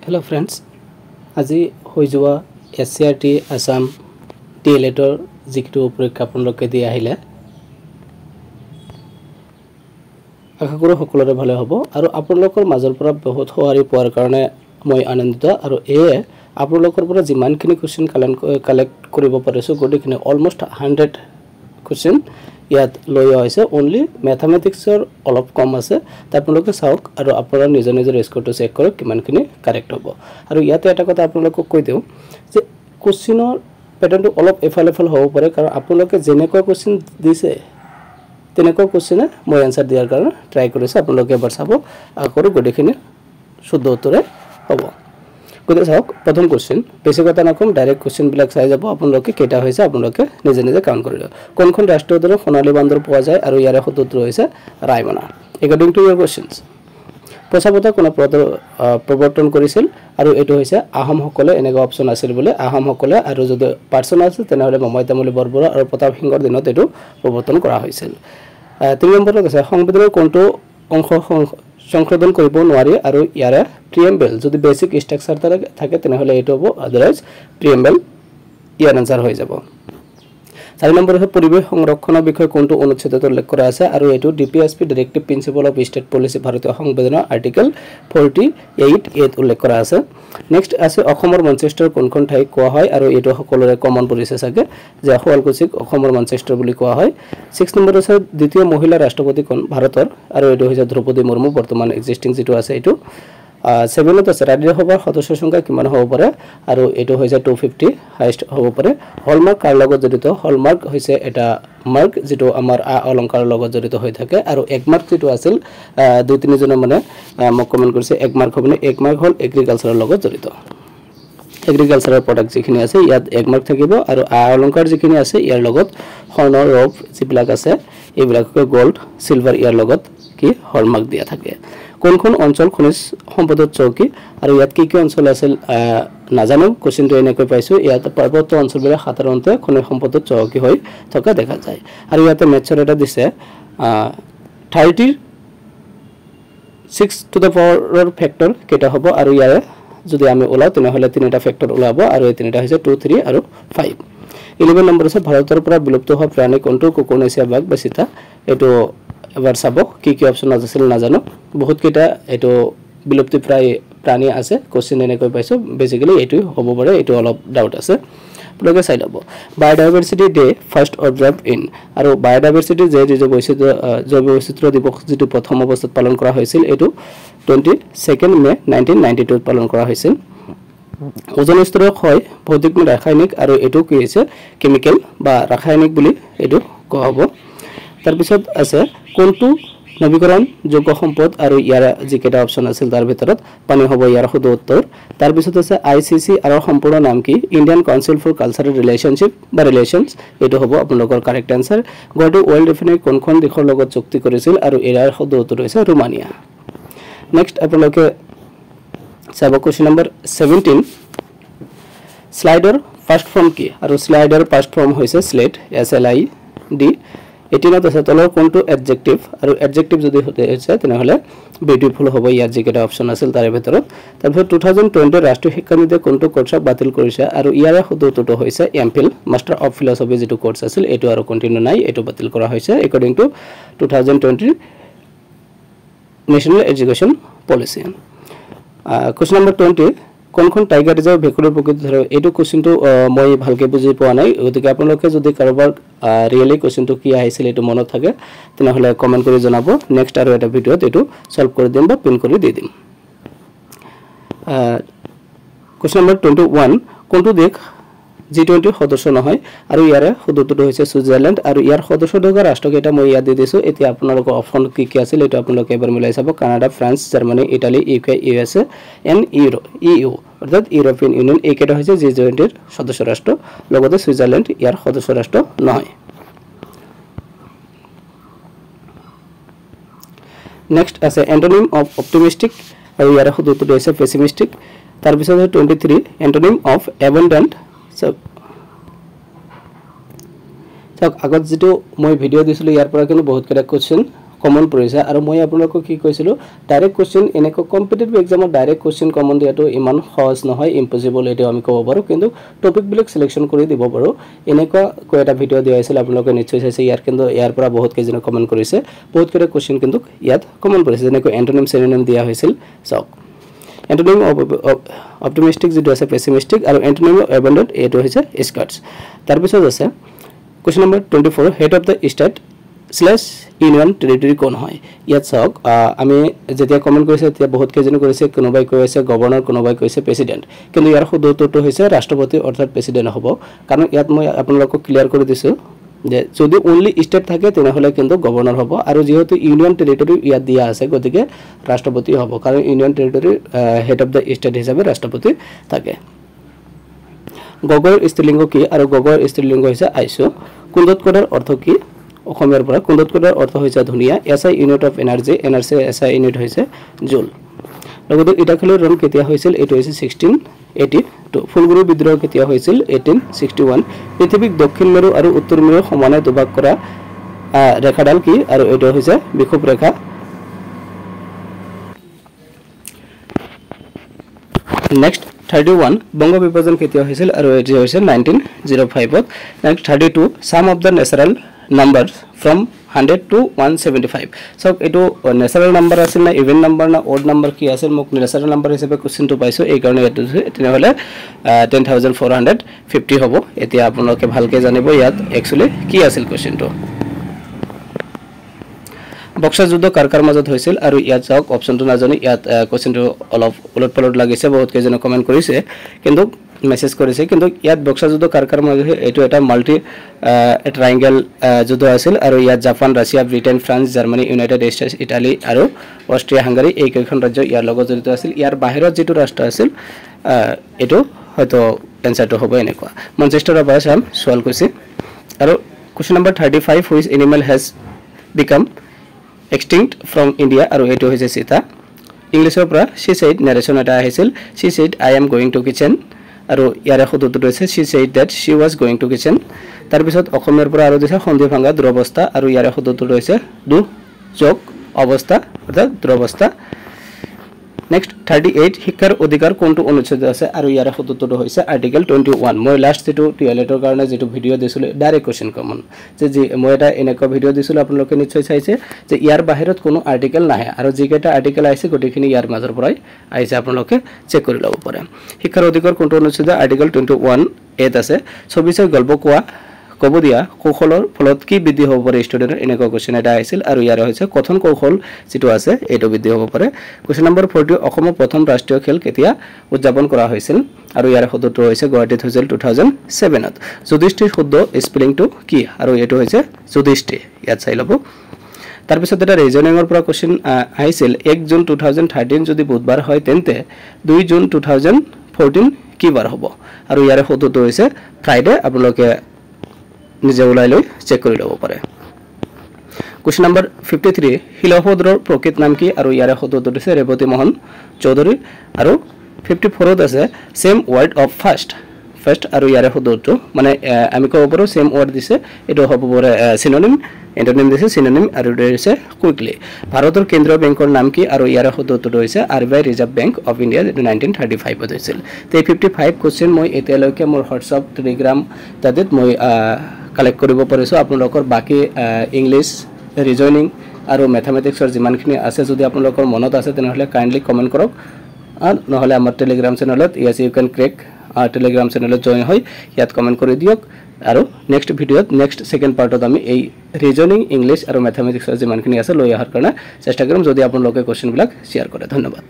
Hello friends, আজি হৈ যোৱা SCRT আসাম DLEDৰ যিটো পৰীক্ষা আপোনালোকে দি আহিলে আশা কৰো সকলোৰে ভালে হ'ব আৰু আপোনালোকৰ মাজৰ পৰা বহুত সহায় পোৱাৰ কাৰণে মই আনন্দিত আৰু আপোনালোকৰ পৰা যিমানখিনি কোৱেশ্চন কালেক্ট কৰিব পাৰিছো গতিকে অলমোষ্ট 100 কোৱেশ্চন ইয়াত লৈ আহিছে only mathematicsৰ অলপ কম আছে আপোনালোকে চাওক আৰু আপোনালোকৰ নিজৰ স্কোৰটো চেক কৰক কিমানখিনি কাৰেক্ট হ'ব আৰু ইয়াতে এটা কথা আপোনালোকক কৈ দিও যে কোৱেশ্চনৰ প্যাটাৰ্নটো অলপ এফাল হ'ব পাৰে কাৰণ আপোনালোকে যেনেকৈ কোৱেশ্চন দিছে তেনেকৈ কোৱেশ্চনে মই আনসাৰ দিয়াৰ কাৰণে ট্ৰাই কৰিছো আপোনালোকে এবাৰ চাব আৰু গডিখিনি শুদ্ধ উত্তৰে হ'ব গতে চাওক প্ৰথম কোৱেশ্চন বেছি কথা নকম ডাইৰেক্ট কোৱেশ্চন বিলাক চাই যাব আপোনালোকে কেটা হৈছে আপোনালোকে নিজে কাউন্ট কৰিব কোনখন ৰাষ্ট্ৰীয় উদ্যানত সোণালী বান্দৰ পোৱা যায় আৰু ইয়াৰ শুদ্ধ উত্তৰ হৈছে Raimona according to your questions পছাবতা কোন প্ৰৱৰ্তন কৰিছিল আৰু এটো হৈছে আহোম সকলে এনেকা অপচন আছিল বলে আহোম সকলে আৰু যদি পাৰ্সন আছে তেনেহলে মমতামুলি বৰবৰা আৰু প্ৰতাপ সিংহৰ দিনত এটো প্ৰৱৰ্তন কৰা হৈছিল 3 নম্বৰত আছে সংবিধানৰ কোনটো অংশ সংশোধন কৰিব নোৱাৰি আৰু ইয়াৰে প্ৰিএম্বল যদি বেসিক স্ট্ৰাকচাৰ থাকে তেনেহলে এটো হ'ব আদাৰৱাইজ প্ৰিএম্বল ইয়াৰ আনসাৰ হৈ যাব 4 নম্বৰ হৈছে পৰিবেশ সংৰক্ষণৰ বিষয়ে কোনটো অনুচ্ছেদত উল্লেখ কৰা আছে আৰু এটো DPSP directive principle of state policy ভাৰতীয় সংবিধানৰ আৰ্টিকেল 48 উল্লেখ কৰা আছে নেক্সট আছে অসমৰ মঞ্চেষ্টাৰ কোনখন ঠাই কোৱা হয় আৰু এটো সকলোৰে কমন পৰিছে সাকে যে শুৱালকুছিক অসমৰ মঞ্চেষ্টাৰ বুলি কোৱা হয় 6 নম্বৰ আছে দ্বিতীয় মহিলা ৰাষ্ট্ৰপতি কোন ভাৰতৰ আৰু এটো হৈছে দ্ৰৌপদী মুৰ্মু বৰ্তমান এক্সিস্টিং যেটো আছে এটো 7ত আছে ৰাজ্যসভাৰ সদস্য সংখ্যা কিমান হ'ব পাৰে আৰু এটো হৈছে 250 হাইয়েস্ট হ'ব পাৰে হলমাৰ্ক কাৰ লগত জড়িত হলমাৰ্ক হৈছে এটা মাৰ্ক যেটো আমাৰ অলংকাৰৰ লগত জড়িত হৈ থাকে আৰু এক মাৰ্ক যেটো আছিল দুই তিনি জন মানে মোক কমেন্ট কৰিছে এক মাৰ্ক হ'বনে এক মাৰ্ক হল এগ্ৰিকালচাৰৰ লগত জড়িত এগ্ৰিকালচাৰৰ প্ৰডাক্ট যিখিনি আছে ইয়াত এক মাৰ্ক থাকিব আৰু অলংকাৰ যিখিনি আছে ইয়াৰ লগত সোণৰ ৰূপ যিবিলাক আছে এইবিলাককে গোল্ড সিলভাৰ ইয়াৰ লগত কি হলমাৰ্ক দিয়া থাকে কোনখন অঞ্চল খনিজ সম্পদত চৌকি আৰু ইয়াত কি অঞ্চল আছিল নাজানো কোশ্চেনটো এনেকৈ পাইছো ইয়াত পৰ্বত অঞ্চলবিলাক সাধাৰণতে খনিজ সম্পদত চৌকি হৈ থকা দেখা যায় আৰু ইয়াতে মেথছৰ এটা দিছে 36 টু দা পাৱাৰ ফেক্টৰ কেটা হ'ব আৰু ইয়াৰে যদি আমি ওলাও তেনেহলে তিনিটা ফেক্টৰ ওলাব আৰু এই তিনিটা হৈছে 2 3 আৰু 5 11 নম্বৰ আছে ভাৰতৰ পৰা বিলুপ্ত হোৱা প্ৰাণী কোনটো কোকোনেছিয়া বাঘ বা চিতা এটো এবাৰ চাব কি অপচন আছিল নাজানো বহুত কেটা এটো বিলুপ্তি প্ৰাণী আছে কোশ্চেন এনেকৈ পাইছো বেসিক্যালি এটো হ'ব পাৰে এটো অলপ ডাউট আছে আপোনালোকে চাই লব বায়োডাইভাৰ্সিটি ডে ফাৰ্স্ট অবজাৰ্ভ ইন আৰু বায়োডাইভাৰ্সিটি যে জৈৱ বৈচিত্ৰ্য দিৱস যেটো প্ৰথম অৱস্থাত পালন কৰা হৈছিল এটো 22 মে 1992 পালন কৰা হৈছিল ওজন স্তৰৰ ক্ষয় ভৌতিক ৰাসায়নিক আৰু এটো কি হৈছে কেমিক্যাল বা ৰাসায়নিক বুলি এটো কোৱা হ'ব তাৰ পিছত আছে কোনটো নৱীকৰণ যোগ্য সম্পদ আৰু ইয়াৰ যিকেটা অপচন আছিল তাৰ ভিতৰত পানী হ'ব ইয়াৰ শুদ্ধ উত্তৰ তাৰ পিছত আছে আইসিসি আৰু সম্পূৰ্ণ নাম কি ইন্ডিয়ান কাউন্সিল ফৰ কালচাৰেল ৰিলেশনশিপ বা ৰিলেশনস এটো হ'ব আপোনালোকৰ correct answer Guwahati world refinery কোনখন দেশৰ লগত চুক্তি কৰিছিল আৰু ইয়াৰ শুদ্ধ উত্তৰ হৈছে ৰোমানিয়া নেক্সট আপোনালোকে চাব কোৱেশ্চন নম্বৰ 17 স্লাইডৰ ফাৰ্স্ট ফৰ্ম কি আৰু স্লাইডৰ ফাৰ্স্ট ফৰ্ম হৈছে স্লেট SLID 18 আছে তলৰ কোনটো এডজেক্টিভ আৰু এডজেক্টিভ যদি হৈছে তেনেহলে বিউটিফুল হ'ব ইয়াৰ যিকেটা অপচন আছিল তাৰ ভিতৰত তাৰপিছত 2020 ৰাষ্ট্ৰীয় শিক্ষা নীতিয়ে কোনটো কোৰ্স বাতিল কৰিছে আৰু ইয়াৰ শুদ্ধ উত্তৰটো হৈছে এমফিল মাস্টাৰ অফ ফিলসফি যেটো কোৰ্স আছিল এটো আৰু কন্টিনিউ নাই এটো বাতিল কৰা হৈছে according to 2020 national education policy question number 20 কোনখন টাইগাৰ ৰিজাৰ্ভ ভেকুৰৰ প্ৰকৃতি ধৰে এটো কোৱেশ্চনটো মই ভালকে বুজি পোৱা নাই গতিকে আপোনালোকে যদি কাৰোবাৰ ৰিয়েলি কোৱেশ্চনটো কি আহিছিল এটো মনত থাকে তেনেহলে কমেন্ট কৰি জনাব নেক্সট আৰু এটা ভিডিওত এটো সলভ কৰি দিম বা পিন কৰি দি দিম কোৱেশ্চন নম্বৰ 21 কোনটো দেশ G20 সদস্য নহয় আৰু ইয়াৰে শুদ্ধ উত্তৰটো হৈছে সুইজাৰলেণ্ড আৰু ইয়াৰ সদস্য থকা ৰাষ্ট্ৰকেইটা মই ইয়াত দি দিছো এতিয়া আপোনালোকৰ অপচন কি আছিল এটো আপোনালোকে এবাৰ মিলাই চাব Canada France Germany Italy UK USA and EU অৰ্থাৎ ইউৰোপিয়ান ইউনিয়ন এইকেইটা হৈছে G20 ৰ সদস্য ৰাষ্ট্ৰ লগতে সুইজাৰলেণ্ড ইয়াৰ সদস্য ৰাষ্ট্ৰ নহয় নেক্সট আছে এন্টোনিম অফ অপটিমিস্টিক আৰু ইয়াৰ শুদ্ধ উত্তৰটো হৈছে পেছিমিস্টিক তাৰ পিছত 23 এন্টোনিম অফ এবান্ডেন্ট আগত যেটো মই ভিডিও দিছিলো ইয়াৰ পৰা কিন্তু বহুত কেটা কোৱেশ্চন কমন পৰিছে আৰু মই আপোনালোকক কি কৈছিলো ডাইৰেক্ট কোৱেশ্চন এনেকৈ কম্পিটিটিভ এক্সামত ডাইৰেক্ট কোৱেশ্চন কমন দিয়াটো ইমান সহজ নহয় ইম্পসিবল এটো আমি ক'ব পাৰো কিন্তু টপিক বিলাক সিলেকশন কৰি দিব পাৰো এনেকুৱা কৈ এটা ভিডিও দিয়া আছিল আপোনালোকে নিশ্চয় চাইছে ইয়াৰ পৰা বহুত কেইজনে কমেন্ট কৰিছে বহুত কেইটা কোৱেশ্চন কিন্তু ইয়াত কমন পৰিছে যেনেকৈ এন্টোনিম সিনোনিম দিয়া হৈছিল চাওক এন্টোনিম অপটিমিস্টিক যেটো আছে পেছিমিস্টিক আৰু এন্টোনিম অ্যাবান্ডন্ট এটো হৈছে স্কাৰ্টছ তাৰ পিছত আছে question number 24 head of the state / union territory কোন হয় ইয়াত চাওক আমি যেতিয়া কমেন্ট কৰিছে তেতিয়া বহুত কেইজনে কৰিছে কোনোবাই কৈছে গভৰ্ণৰ কোনোবাই কৈছে প্ৰেসিডেন্ট কিন্তু ইয়াৰ শুদ্ধ উত্তৰটো হৈছে ৰাষ্ট্ৰপতি অৰ্থাৎ প্ৰেসিডেন্ট হ'ব কাৰণ ইয়াত মই আপোনালোকক ক্লিয়াৰ কৰি দিছো যে যদি অনলি স্টেট থাকে তেনেহলে কিন্তু গভৰ্ণৰ হ'ব আৰু যেহেতু ইউনিয়ন টেৰিটৰি ইয়াত দিয়া আছে গতিকে ৰাষ্ট্ৰপতি হ'ব কাৰণ union territory head of the state হিচাপে ৰাষ্ট্ৰপতি থাকে গগৰ স্ত্ৰীলিংগ কি আৰু গগৰ স্ত্ৰীলিংগ হৈছে আইছো কুন্দত কোডৰ অৰ্থ কি অসমীয়াৰ পৰা কুন্দত কোডৰ অৰ্থ হৈছে ধুনিয়া SI unit of energy SI unit হৈছে জুল লগতে ইটাখলৰ ৰণ কেতিয়া হৈছিল এটো হৈছে 1682 ফুলগুৰু বিদ্ৰোহ কেতিয়া হৈছিল 1861 পৃথিৱীক দক্ষিণ মেৰু আৰু উত্তৰ মেৰু সমানে দুভাগ কৰা ৰেখাডাল কি আৰু এটো হৈছে বিক্ষোভ ৰেখা নেক্সট 31 বঙ্গ বিভাজন কেতিয়া হৈছিল আৰু এটো হৈছে 1905 ত next 32 sum of the natural numbers from 100 to 175 so eto natural number আছিল না even number na odd number কি আছিল মোক natural number হিচাপে কোশ্চেন তো পাইছো এই কাৰণে এটো তেনে হলে 10450 হ'ব এতিয়া আপোনালোকে ভালকে জানিব ইয়াত একচুয়ালি কি আছিল কোশ্চেন তো বক্সা যুদ্ধ কাৰকাৰ মাজত হৈছিল আৰু ইয়াত যাওক অপচনটো নাজানি ইয়াত কোশ্চেনটো অলপ উলটপলট লাগিছে বহুত কেইজনে কমেন্ট কৰিছে কিন্তু মেসেজ কৰিছে কিন্তু ইয়াত বক্সা যুদ্ধ কাৰকাৰ মাজত এটো এটা মাল্টি ট্ৰায়াঙ্গল যুদ্ধ আছিল আৰু ইয়াত Japan Russia Britain France Germany United states Italy আৰু অষ্ট্ৰিয়া হাংগাৰী এই কেইখন ৰাজ্য ইয়াৰ লগত জড়িত আছিল ইয়াৰ বাহিৰত যেটো ৰাষ্ট্ৰ আছিল এটো হয়তো এনসাৰটো হ'ব এনেকুৱা মনচেষ্টাৰৰ পৰা সাম সলভ কৰিছে আৰু question number 35 which animal has became extinct from India আৰু এটো হৈছে সীতা ইংলিছৰ পৰা she said narration এটা আহিছিল she said I am going to kitchen আৰু ইয়াৰে শুদ্ধটো হৈছে she said that she was going to kitchen তাৰ পিছত অসমীয়াৰ পৰা আৰু দিছে সন্ধি ভাঙা দুৰৱস্থা আৰু ইয়াৰে শুদ্ধটো হৈছে দুযোগ অৱস্থা অৰ্থাৎ দুৰৱস্থা নেক্সট 38 শিক্ষাৰ অধিকাৰ কোনটো অনুচ্ছেদ আছে আৰু ইয়াৰে শুদ্ধটো হৈছে আৰ্টিকেল 21 মই লাষ্ট যেটো টিএলএটৰ কাৰণে যেটো ভিডিও দিছিলো ডাইৰেক্ট কোশ্চেন কমন যে মই এটা এনেকুৱা ভিডিও দিছিলো আপোনালোকে নিশ্চয় চাইছে যে ইয়াৰ বাহিৰত কোনো আৰ্টিকেল নাহে আৰু যিকেটা আৰ্টিকেল আছে গটিখিনি ইয়াৰ মাজৰ পৰাই আইছে আপোনালোকে চেক কৰি লব পাৰে শিক্ষাৰ অধিকাৰ কোনটো অনুচ্ছেদ আৰ্টিকেল 21 এত আছে 24 গল্প কোৱা কব দিয়া কৌশলৰ ফলত কি বৃদ্ধি হ'ব পাৰে ষ্টুডেন্টৰ এনেকুৱা কোশ্চেন এটা আহিছিল আৰু ইয়াৰ হৈছে কথন কৌশল যেটো আছে এটো বৃদ্ধি হ'ব পাৰে কোশ্চেন নম্বৰ 40 অসমৰ প্ৰথম ৰাষ্ট্ৰীয় খেল কেতিয়া উদযাপন কৰা হৈছিল আৰু ইয়াৰ শুদ্ধটো হৈছে গুৱাহাটীত হৈছিল 2007 ত যুধিষ্ঠিৰ শুদ্ধ স্পেলিংটো কি আৰু এটো হৈছে যুধিষ্ঠিৰ ইয়াত চাই লব তাৰ পিছত এটা ৰিজনিংৰ পৰা কোশ্চেন আহিছিল 1 জুন 2013 যদি বুধবাৰ হয় তেন্তে 2 জুন 2014 কি বাৰ হ'ব আৰু ইয়াৰ শুদ্ধটো হৈছে ফ্ৰাইডে আপোনালোকে নিজে উলাই লৈ চেক কৰি লব পাৰে কোশ্চেন নম্বৰ 53 হিলহদ্ৰৰ প্ৰকৃত নাম কি আৰু ইয়াৰ শুদ্ধটো হৈছে ৰেৱতী মোহন চৌধুৰী আৰু 54ত আছে সেম ওয়াৰ্ড অফ ফাৰ্স্ট আৰু ইয়াৰ শুদ্ধটো মানে আমি ক'ব পাৰো সেম ওয়াৰ্ড দিছে এটো হ'ব পাৰে সিনোনিম এন্টোনিম দিছে সিনোনিম আৰু দিছে কুইকলি ভাৰতৰ কেন্দ্ৰীয় বেংকৰ নাম কি আৰু ইয়াৰ শুদ্ধটো হৈছে RBI reserve bank of India 1935 ত হৈছিল তে 55 কোশ্চেন মই এতিয়ালৈকে মোৰ হোৱাটছআপ টেলিগ্ৰাম তাতেত মই কালেক্ট কৰিব পাৰিছো আপোনালোকৰ বাকি ইংলিশ ৰিজনিং আৰু ম্যাথমেটিক্সৰ যিমানখিনি আছে যদি আপোনালোকৰ মনত আছে তেনেহলে কাইন্ডলি কমেন্ট কৰক আৰু নহলে আমাৰ টেলিগ্ৰাম চেনেলত yes you can crack Telegram চেনেলত জয়েন হৈ ইয়াত কমেন্ট কৰি দিয়ক আৰু নেক্সট ভিডিওত নেক্সট সেকেন্ড পাৰ্টত আমি এই ৰিজনিং ইংলিশ আৰু ম্যাথমেটিক্সৰ যিমানখিনি আছে লৈ আহাৰ কাৰণে চেষ্টা কৰিম যদি আপোনালোকে কোশ্চেন বিলাক শেয়াৰ কৰে ধন্যবাদ